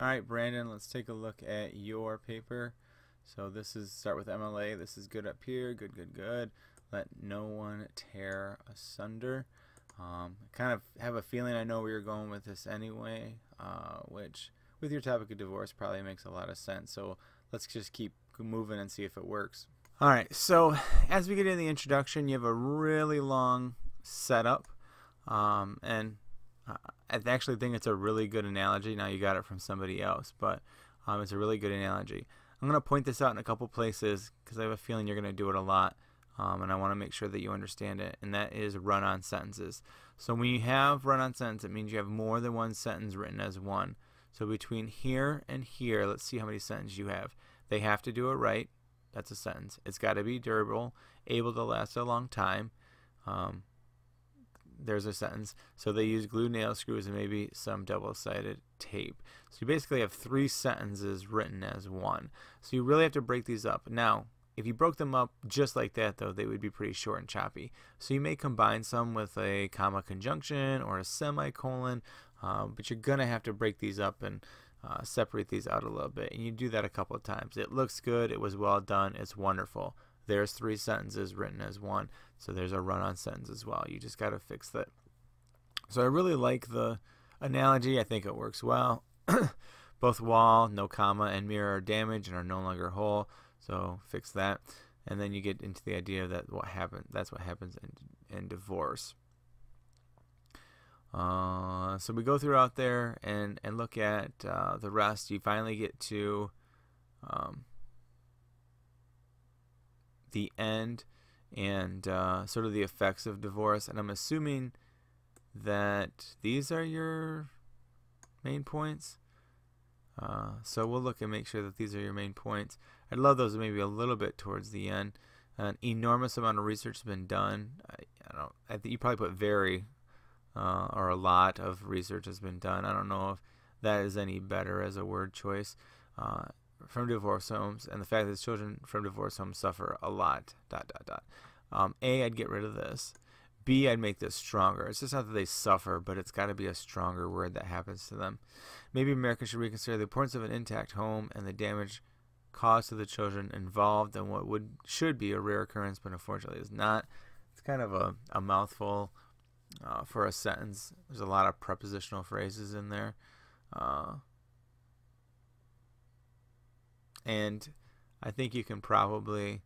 All right, Brandon, let's take a look at your paper. So this is start with MLA. This is good up here. Good, good, good. Let no one tear asunder. Kind of have a feeling I know where you're going with this anyway, which with your topic of divorce probably makes a lot of sense. So let's just keep moving and see if it works. All right, so as we get into the introduction, you have a really long setup, and I actually think it's a really good analogy. Now you got it from somebody else, but it's a really good analogy. I'm going to point this out in a couple places because I have a feeling you're going to do it a lot, and I want to make sure that you understand it, and that is run-on sentences. So when you have run-on sentence, it means you have more than one sentence written as one. So between here and here, let's see how many sentences you have. They have to do it right. That's a sentence. It's got to be durable, able to last a long time. There's a sentence. So they use glue, nail screws, and maybe some double-sided tape. So you basically have 3 sentences written as one. So you really have to break these up. Now, if you broke them up just like that, though, they would be pretty short and choppy. So you may combine some with a comma conjunction or a semicolon, but you're going to have to break these up and separate these out a little bit. And you do that a couple of times. It looks good. It was well done. It's wonderful. There's 3 sentences written as one. So there's a run-on sentence as well. You just got to fix that. So I really like the analogy. I think it works well. Both wall, no comma, and mirror are damaged and are no longer whole. So fix that. And then you get into the idea that that's what happens in divorce. So we go throughout there and look at the rest. You finally get to the end and sort of the effects of divorce. And I'm assuming that these are your main points. So we'll look and make sure that these are your main points. I'd love those maybe a little bit towards the end. An enormous amount of research has been done. I think you probably put very or a lot of research has been done. I don't know if that is any better as a word choice. From divorce homes, and the fact that children from divorce homes suffer a lot, ... A, I'd get rid of this. B, I'd make this stronger. It's just not that they suffer, but it's got to be a stronger word that happens to them. Maybe Americans should reconsider the importance of an intact home and the damage caused to the children involved in what should be a rare occurrence, but unfortunately is not. It's kind of a mouthful for a sentence. There's a lot of prepositional phrases in there. And I think you can probably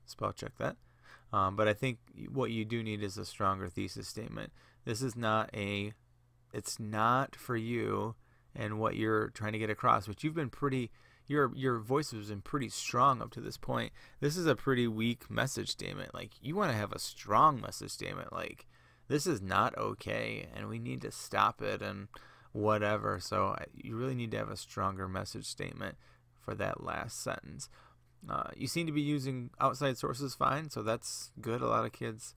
spell check that. But I think what you do need is a stronger thesis statement. This is it's not for you and what you're trying to get across, which you've been pretty, your voice has been pretty strong up to this point. This is a pretty weak message statement. Like, you want to have a strong message statement. Like, this is not okay and we need to stop it and whatever. So you really need to have a stronger message statement for that last sentence. You seem to be using outside sources fine, so that's good. A lot of kids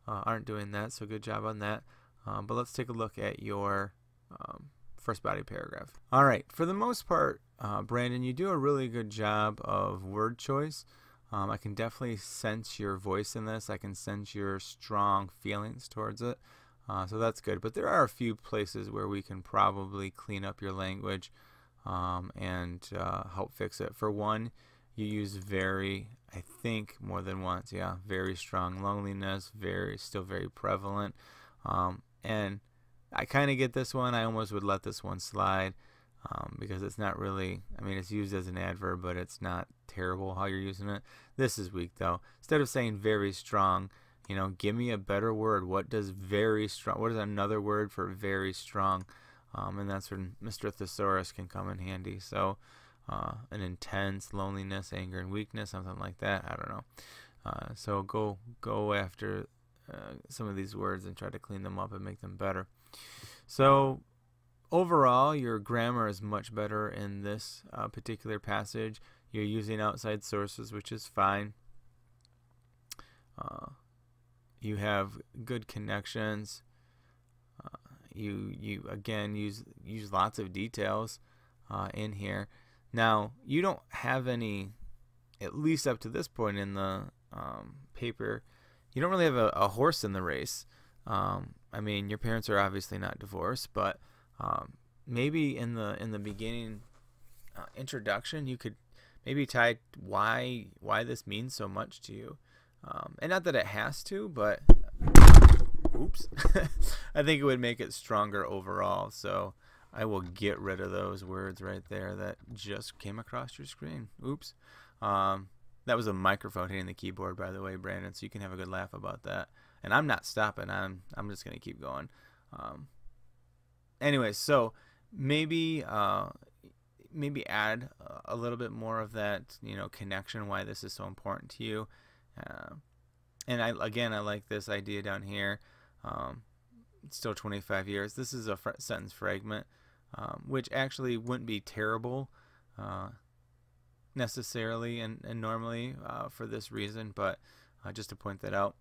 aren't doing that, so good job on that. But let's take a look at your first body paragraph. All right, for the most part, Brandon, you do a really good job of word choice. I can definitely sense your voice in this. I can sense your strong feelings towards it. So that's good. But there are a few places where we can probably clean up your language and help fix it. For one, you use very, I think more than once, yeah, very strong loneliness, still very prevalent. And I kind of get this one. I almost would let this one slide because it's not really, I mean, it's used as an adverb, but it's not terrible how you're using it. This is weak, though. Instead of saying very strong, give me a better word. What is another word for very strong? And that's when Mr. Thesaurus can come in handy. So an intense, loneliness, anger, and weakness, something like that. I don't know. So go after some of these words and try to clean them up and make them better. So overall, your grammar is much better in this particular passage. You're using outside sources, which is fine. You have good connections. You again use lots of details in here. Now, you don't have any, at least up to this point in the paper, you don't really have a horse in the race. I mean, your parents are obviously not divorced, but maybe in the beginning introduction, you could maybe tie why this means so much to you, and not that it has to, but oops, I think it would make it stronger overall. So I will get rid of those words right there that just came across your screen. Oops. That was a microphone hitting the keyboard, by the way, Brandon, so you can have a good laugh about that. And I'm not stopping. I'm just going to keep going. Anyway, so maybe add a little bit more of that, connection, why this is so important to you. And I like this idea down here. It's still 25 years. This is a sentence fragment, which actually wouldn't be terrible necessarily and normally for this reason, but just to point that out.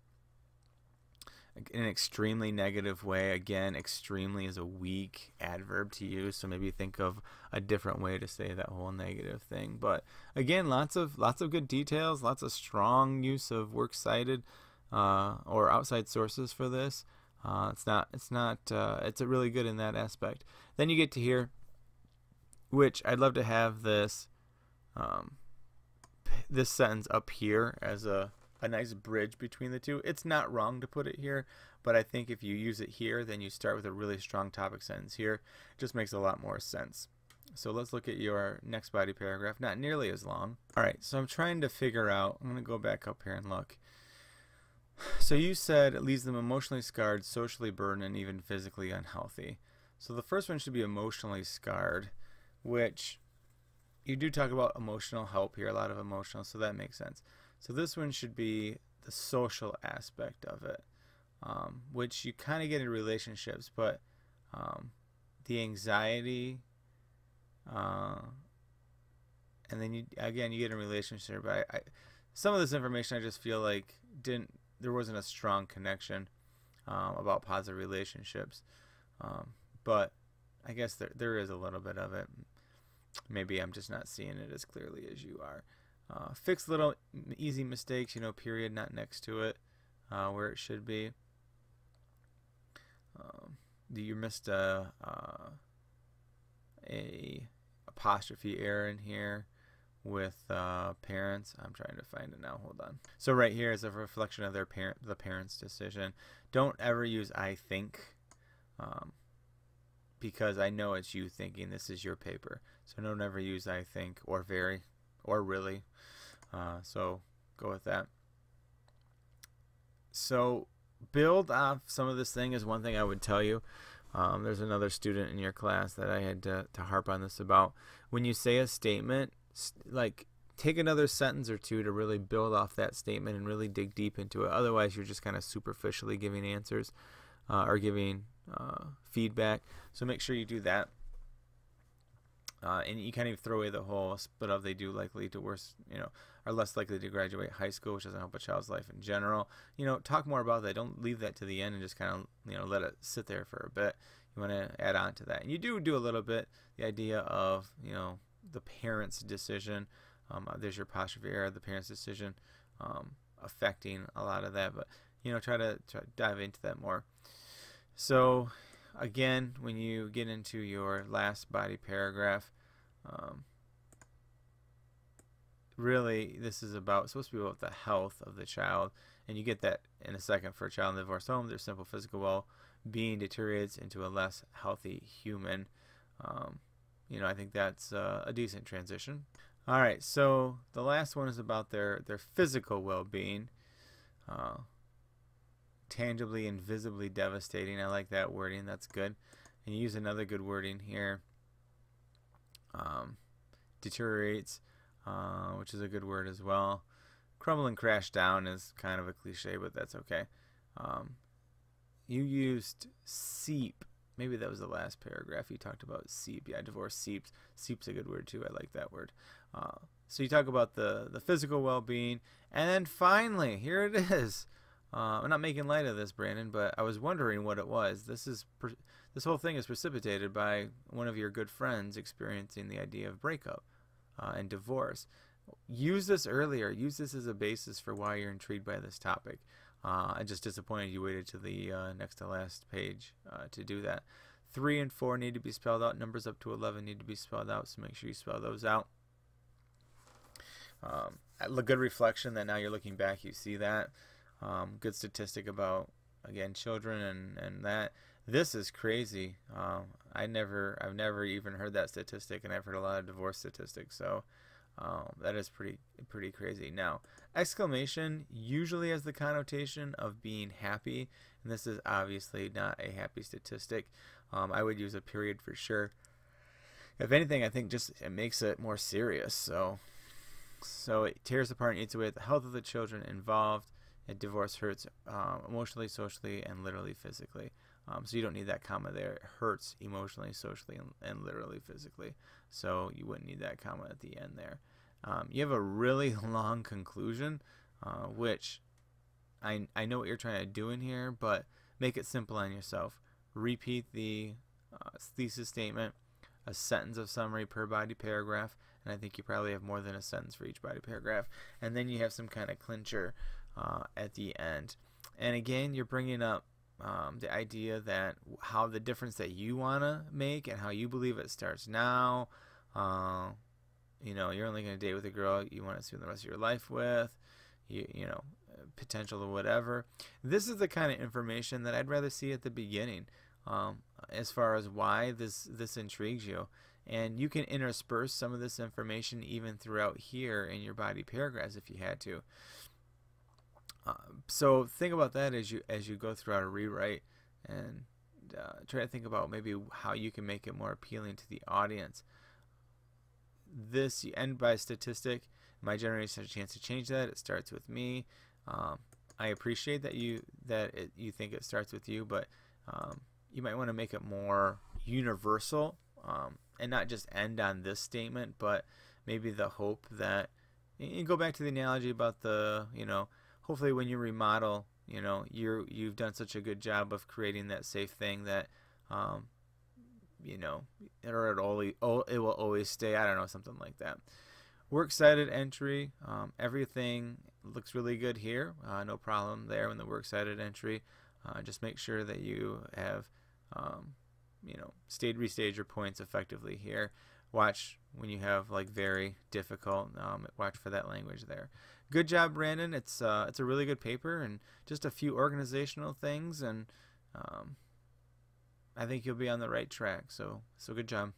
In an extremely negative way, again, extremely is a weak adverb to use, so maybe think of a different way to say that whole negative thing. But again, lots of good details, lots of strong use of works cited or outside sources for this. It's really good in that aspect. Then you get to here, which I'd love to have this this sentence up here as a nice bridge between the two. It's not wrong to put it here, but I think if you use it here, then you start with a really strong topic sentence here. It just makes a lot more sense. So let's look at your next body paragraph. Not nearly as long. All right, so I'm trying to figure out, I'm going to go back up here and look. So you said it leaves them emotionally scarred, socially burdened, and even physically unhealthy. So the first one should be emotionally scarred, which you do talk about emotional help here, a lot of emotional, so that makes sense. So this one should be the social aspect of it, which you kind of get in relationships, but the anxiety, and then you get in relationship. But some of this information I just feel like there wasn't a strong connection about positive relationships, but I guess there is a little bit of it. Maybe I'm just not seeing it as clearly as you are. Fix little easy mistakes, period, not next to it, where it should be. You missed a apostrophe error in here with parents. I'm trying to find it now. Hold on. So right here is a reflection of the parents' decision. Don't ever use I think, because I know it's you thinking. This is your paper. So don't ever use I think or very or really. So go with that. So build off some of this thing is one thing I would tell you. There's another student in your class that I had to harp on this about. When you say a statement, like take another sentence or two to really build off that statement and really dig deep into it. Otherwise, you're just kind of superficially giving answers or giving feedback. So make sure you do that. And you can't even throw away the whole split of they do likely to worse, are less likely to graduate high school, which doesn't help a child's life in general. Talk more about that. Don't leave that to the end and just kind of, let it sit there for a bit. You want to add on to that. And you do a little bit, the idea of, the parent's decision. There's your apostrophe error, the parent's decision affecting a lot of that. But, try to dive into that more. So again, when you get into your last body paragraph, really this is supposed to be about the health of the child, and you get that in a second. For a child in a divorced home, their simple physical well-being deteriorates into a less healthy human. I think that's a decent transition. All right, so the last one is about their physical well-being. Tangibly and visibly devastating. I like that wording. That's good. And you use another good wording here. Deteriorates, which is a good word as well. Crumble and crash down is kind of a cliche, but that's okay. You used seep. Maybe that was the last paragraph. You talked about seep. Yeah, divorce seeps. Seep's a good word too. I like that word. So you talk about the physical well-being. And then finally, here it is. I'm not making light of this, Brandon, but I was wondering what it was. This whole thing is precipitated by one of your good friends experiencing the idea of breakup and divorce. Use this earlier. Use this as a basis for why you're intrigued by this topic. I'm just disappointed you waited to the next to last page to do that. 3 and 4 need to be spelled out. Numbers up to 11 need to be spelled out, so make sure you spell those out. A good reflection that now you're looking back, you see that. Good statistic about, again, children and that. This is crazy. I've never even heard that statistic, and I've heard a lot of divorce statistics, so that is pretty crazy. Now, exclamation usually has the connotation of being happy, and this is obviously not a happy statistic. I would use a period for sure. If anything, I think just it makes it more serious. So it tears apart and eats away at the health of the children involved. And divorce hurts emotionally, socially, and literally physically. So you don't need that comma there. It hurts emotionally, socially, and literally physically. So you wouldn't need that comma at the end there. You have a really long conclusion, which I know what you're trying to do in here, but make it simple on yourself. Repeat the thesis statement, a sentence of summary per body paragraph, and I think you probably have more than a sentence for each body paragraph. And then you have some kind of clincher at the end. And again, you're bringing up the idea that how the difference that you want to make and how you believe it starts now. You know, you're only going to date with a girl you want to spend the rest of your life with. You know, potential or whatever. This is the kind of information that I'd rather see at the beginning, as far as why this intrigues you. And you can intersperse some of this information even throughout here in your body paragraphs if you had to. So think about that as you go throughout a rewrite, and try to think about maybe how you can make it more appealing to the audience. This, you end by a statistic. My generation has a chance to change that. It starts with me. I appreciate that you think it starts with you, but you might want to make it more universal, and not just end on this statement, but maybe the hope that, you go back to the analogy about the, hopefully when you remodel, you've done such a good job of creating that safe thing that, or it will always stay. I don't know, something like that. Works cited entry. Everything looks really good here. No problem there in the works cited entry. Just make sure that you have, restage your points effectively here. Watch when you have like very difficult. Watch for that language there. Good job, Brandon. It's a really good paper, and just a few organizational things, and I think you'll be on the right track. So good job.